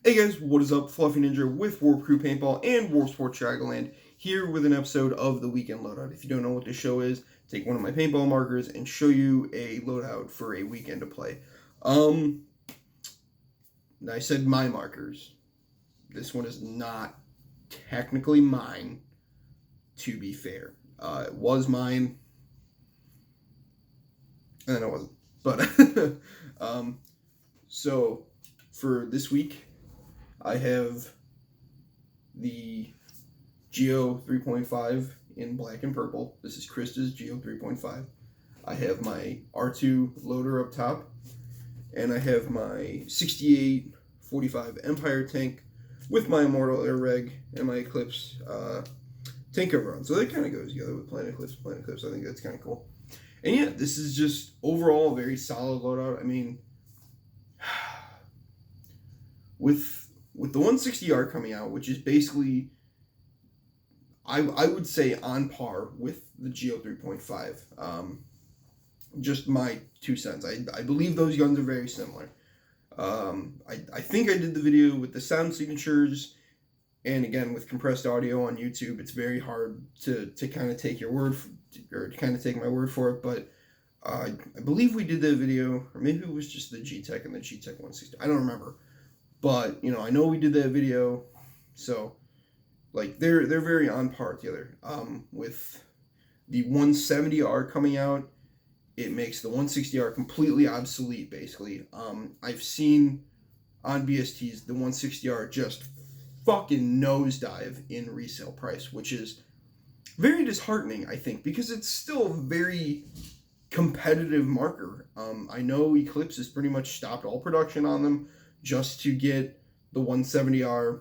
Hey guys, what is up? Fluffy Ninja with Warp Crew Paintball and Warp Sports Chicagoland here with an episode of the Weekend Loadout. If you don't know what this show is, take one of my paintball markers and show you a loadout for a weekend to play. I said my markers. This one is not technically mine, to be fair. It was mine, and then it wasn't. But, so for this week, I have the Geo 3.5 in black and purple. This is Krista's Geo 3.5. I have my R2 loader up top, and I have my 6845 Empire tank with my Immortal Air Reg and my Eclipse tank cover on. So that kind of goes together with Planet Eclipse. I think that's kind of cool. And yeah, this is just overall a very solid loadout. I mean, with the 160R coming out, which is basically, I would say on par with the Geo 3.5. Just my 2 cents. I believe those guns are very similar. I think I did the video with the sound signatures, and again with compressed audio on YouTube, it's very hard to kind of take your word or to kind of take my word for it. But I believe we did that video, or maybe it was just the G-Tech and the G-Tech 160. I don't remember. But, you know, I know we did that video, so, like, they're very on par together. With the 170R coming out, it makes the 160R completely obsolete, basically. I've seen on BSTs the 160R just fucking nosedive in resale price, which is very disheartening, I think, because it's still a very competitive marker. I know Eclipse has pretty much stopped all production on them, just to get the 170R,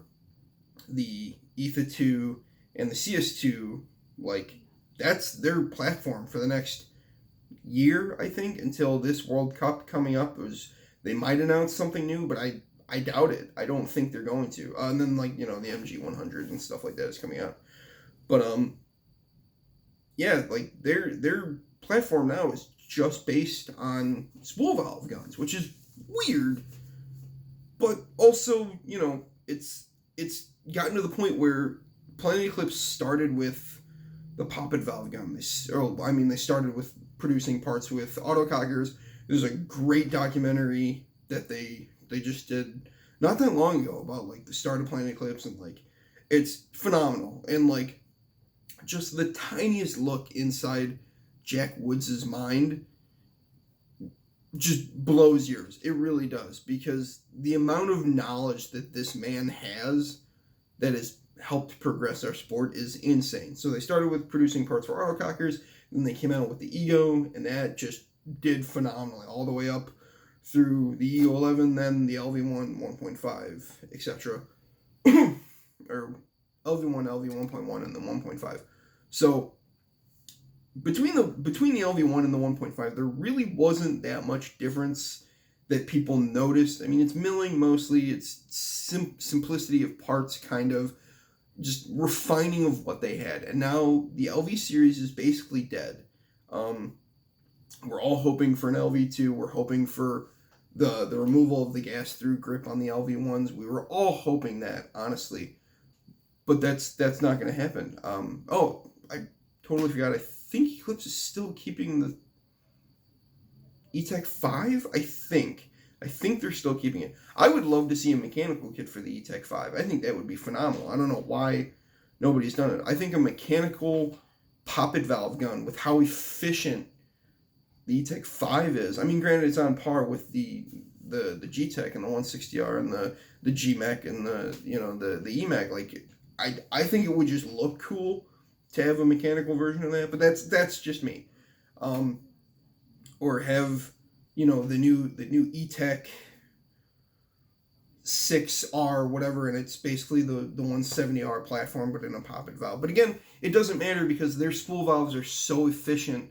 the ETHA 2, and the CS2, like, that's their platform for the next year, I think, until this World Cup coming up. They might announce something new, but I doubt it. I don't think they're going to. And then, like, you know, the MG100 and stuff like that is coming out. But, yeah, like, their platform now is just based on spool valve guns, which is weird. But also, you know, it's gotten to the point where Planet Eclipse started with the poppet valve gun. They started with producing parts with autocockers. There's a great documentary that they just did not that long ago about, like, the start of Planet Eclipse, and, like, it's phenomenal. And, like, just the tiniest look inside Jack Woods' mind just blows yours. It really does, because the amount of knowledge that this man has that has helped progress our sport is insane. So they started with producing parts for autocockers, then they came out with the Ego, and that just did phenomenally all the way up through the Ego 11, then the LV1 1.5, etc. Or LV1, LV 1.1, and then 1.5. So between the LV1 and the 1.5, there really wasn't that much difference that people noticed. I mean, it's milling mostly, it's simplicity of parts, kind of just refining of what they had. And now the LV series is basically dead. We're all hoping for an LV2. We're hoping for the removal of the gas through grip on the LV1s. We were all hoping that, honestly, but that's not going to happen. Oh, I totally forgot. I think Eclipse is still keeping the E-Tech 5. I think they're still keeping it. I would love to see a mechanical kit for the E-Tech 5. I think that would be phenomenal. I don't know why nobody's done it. I think a mechanical poppet valve gun with how efficient the E-Tech 5 is. I mean, granted, it's on par with the G-Tech and the 160R and the G-Mech and the E-Mech. Like, I think it would just look cool to have a mechanical version of that, but that's just me. Or have, you know, the new E-Tech 6R, whatever, and it's basically the 170R platform, but in a poppet valve. But again, it doesn't matter because their spool valves are so efficient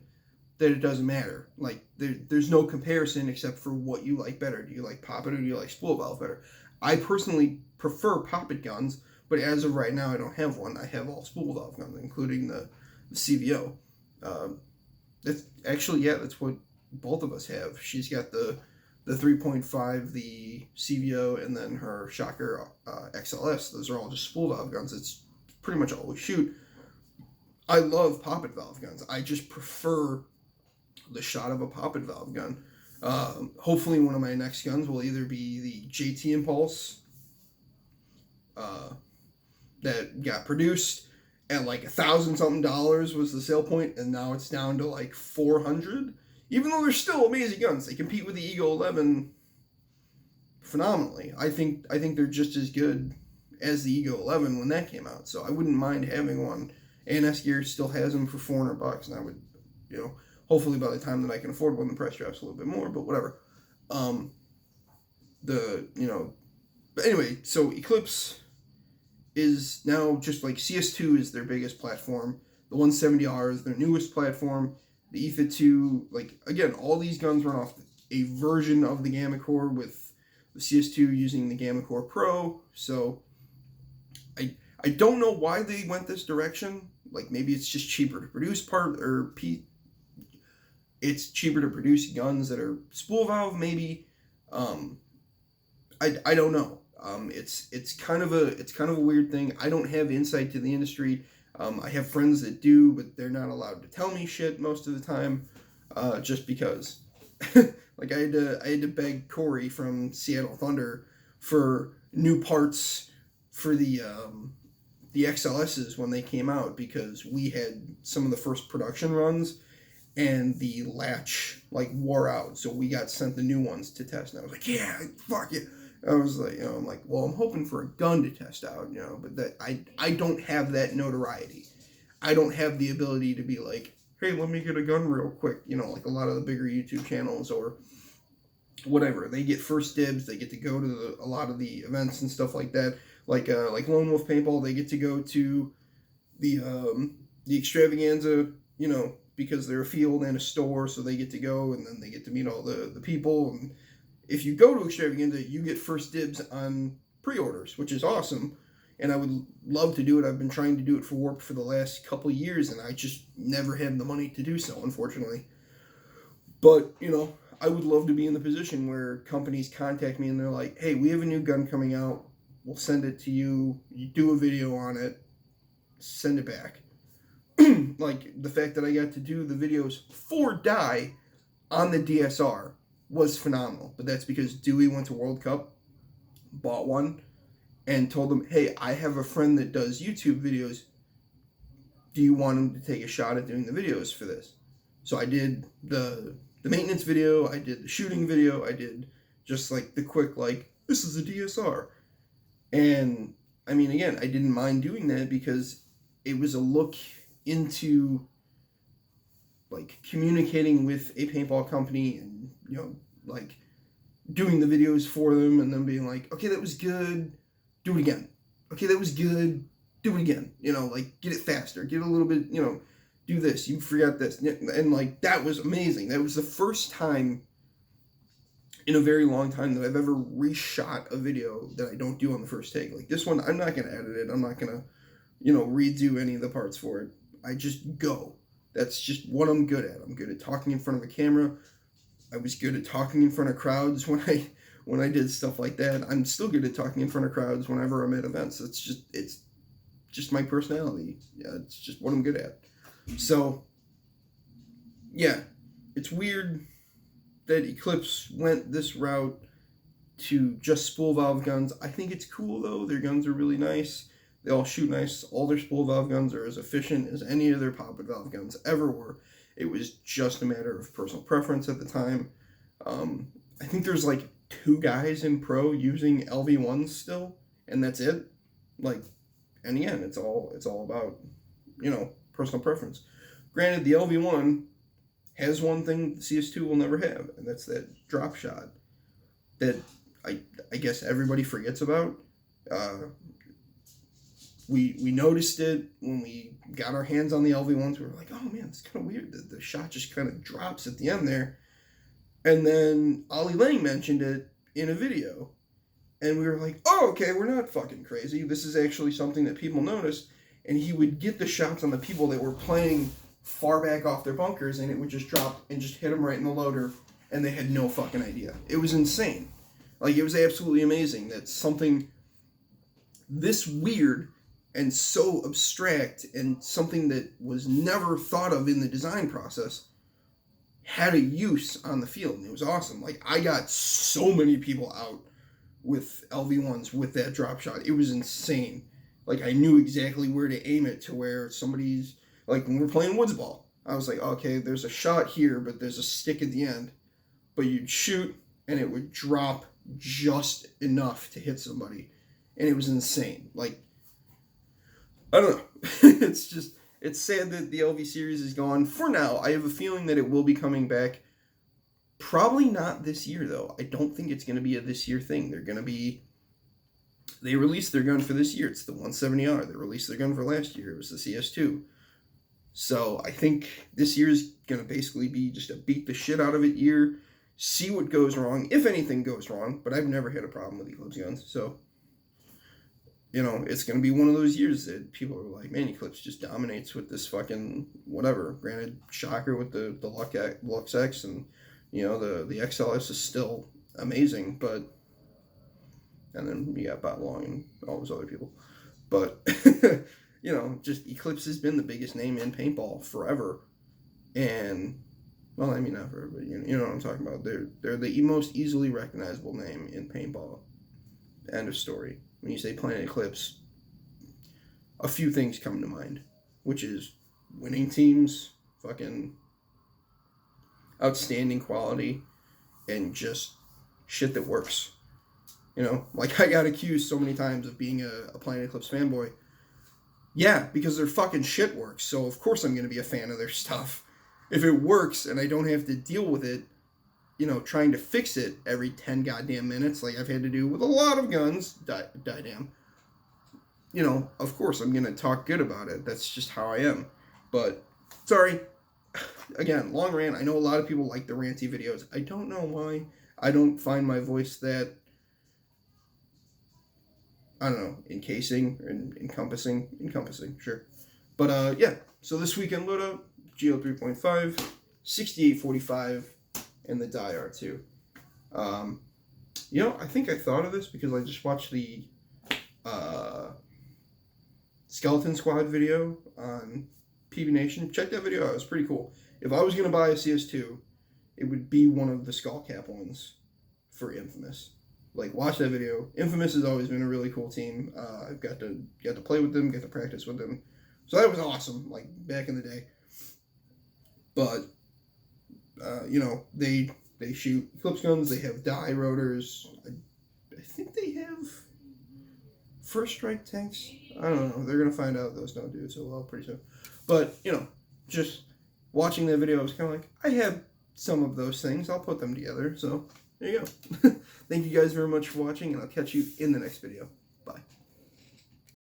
that it doesn't matter. Like, there's no comparison except for what you like better. Do you like poppet or do you like spool valve better? I personally prefer poppet guns, but as of right now, I don't have one. I have all spool valve guns, including the CVO. That's actually, yeah, that's what both of us have. She's got the the 3.5, the CVO, and then her Shocker XLS. Those are all just spool valve guns. It's pretty much all we shoot. I love poppet valve guns. I just prefer the shot of a poppet valve gun. Hopefully one of my next guns will either be the JT Impulse that got produced at like $1,000 something was the sale point, and now it's down to like 400. Even though they're still amazing guns, they compete with the Eagle 11 phenomenally. I think they're just as good as the Eagle 11 when that came out. So I wouldn't mind having one. A&S Gear still has them for $400, and I would, hopefully by the time that I can afford one, the price drops a little bit more. But whatever. But anyway, so Eclipse is now just like CS2 is their biggest platform. The 170R is their newest platform. The EFIT 2, like, again, all these guns run off a version of the Gamma Core, with the CS2 using the Gamma Core Pro. So I don't know why they went this direction. Like, maybe it's just cheaper to produce it's cheaper to produce guns that are spool valve, maybe. I don't know. It's kind of a weird thing. I don't have insight to the industry. I have friends that do, but they're not allowed to tell me shit most of the time, just because. Like I had to beg Corey from Seattle Thunder for new parts for the XLSs when they came out, because we had some of the first production runs and the latch like wore out, so we got sent the new ones to test. And I was like, yeah, fuck it. I was like, I'm like, well, I'm hoping for a gun to test out, but that I don't have that notoriety. I don't have the ability to be like, hey, let me get a gun real quick, like a lot of the bigger YouTube channels or whatever. They get first dibs. They get to go to a lot of the events and stuff like that. Like Lone Wolf Paintball, they get to go to the extravaganza, because they're a field and a store, so they get to go, and then they get to meet all the people. And if you go to extravaganza, you get first dibs on pre-orders, which is awesome. And I would love to do it. I've been trying to do it for Warp for the last couple years, and I just never had the money to do so, unfortunately. But, I would love to be in the position where companies contact me and they're like, hey, we have a new gun coming out. We'll send it to you. You do a video on it. Send it back. Like, the fact that I got to do the videos for Dye on the DSR was phenomenal. But that's because Dewey went to World Cup, bought one, and told them, hey, I have a friend that does YouTube videos. Do you want him to take a shot at doing the videos for this? So I did the maintenance video, I did the shooting video, I did just like the quick, like, this is a DSR. And, I mean, again, I didn't mind doing that because it was a look into, like, communicating with a paintball company and, like, doing the videos for them and then being like, okay, that was good, do it again. Okay, that was good, do it again. Like, get it faster, get a little bit, do this, you forgot this. And, like, that was amazing. That was the first time in a very long time that I've ever reshot a video that I don't do on the first take. Like, this one, I'm not going to edit it. I'm not going to, redo any of the parts for it. I just go. That's just what I'm good at. I'm good at talking in front of a camera. I was good at talking in front of crowds when I did stuff like that. I'm still good at talking in front of crowds whenever I'm at events. It's just my personality. Yeah, it's just what I'm good at. So, yeah, it's weird that Eclipse went this route to just spool valve guns. I think it's cool, though. Their guns are really nice. They all shoot nice. All their spool valve guns are as efficient as any of their poppet valve guns ever were. It was just a matter of personal preference at the time. I think there's like 2 guys in pro using LV1s still, and that's it. Like, and again, it's all about, personal preference. Granted, the LV1 has one thing the CS2 will never have, and that's that drop shot that I guess everybody forgets about. We noticed it when we got our hands on the LV1s. We were like, oh man, it's kind of weird that the shot just kind of drops at the end there. And then Ollie Lang mentioned it in a video, and we were like, oh, okay, we're not fucking crazy. This is actually something that people noticed. And he would get the shots on the people that were playing far back off their bunkers, and it would just drop and just hit them right in the loader and they had no fucking idea. It was insane. Like, it was absolutely amazing that something this weird and so abstract and something that was never thought of in the design process had a use on the field, and it was awesome. Like, I got so many people out with LV1s with that drop shot. It was insane. Like, I knew exactly where to aim it to where somebody's, like, when we're playing woods ball, I was like, okay, there's a shot here, but there's a stick at the end. But you'd shoot, and it would drop just enough to hit somebody. And it was insane. Like, I don't know. It's sad that the LV series is gone. For now, I have a feeling that it will be coming back. Probably not this year, though. I don't think it's going to be a this year thing. They released their gun for this year. It's the 170R. They released their gun for last year. It was the CS2. So I think this year is going to basically be just a beat the shit out of it year. See what goes wrong, if anything goes wrong. But I've never had a problem with Eclipse guns. So, you know, it's going to be one of those years that people are like, man, Eclipse just dominates with this fucking whatever. Granted, Shocker with the Lux X and, you know, the XLS is still amazing, but, and then you got Bot Long and all those other people. But, you know, just Eclipse has been the biggest name in paintball forever. And, well, I mean, not forever, but you know what I'm talking about. They're the most easily recognizable name in paintball. End of story. When you say Planet Eclipse, a few things come to mind, which is winning teams, fucking outstanding quality, and just shit that works. You know, like I got accused so many times of being a Planet Eclipse fanboy. Yeah, because their fucking shit works, so of course I'm going to be a fan of their stuff. If it works and I don't have to deal with it, you know, trying to fix it every 10 goddamn minutes, like I've had to do with a lot of guns, damn. You know, of course I'm going to talk good about it. That's just how I am. But, sorry. Again, long rant. I know a lot of people like the ranty videos. I don't know why. I don't find my voice that, I don't know, encompassing, sure. But, yeah. So this weekend loadout, GL 3.5, 6845, and the Die R2. You know, I think I thought of this because I just watched the Skeleton Squad video on PB Nation. Check that video out. It was pretty cool. If I was going to buy a CS2, it would be one of the skull cap ones for Infamous. Like, watch that video. Infamous has always been a really cool team. I've got to play with them, get to practice with them. So that was awesome, like, back in the day. But, you know, they shoot Eclipse guns, they have die rotors. I think they have first strike tanks. I don't know. They're going to find out those don't do it so well pretty soon. But, you know, just watching that video, I was kind of like, I have some of those things. I'll put them together. So, there you go. Thank you guys very much for watching, and I'll catch you in the next video.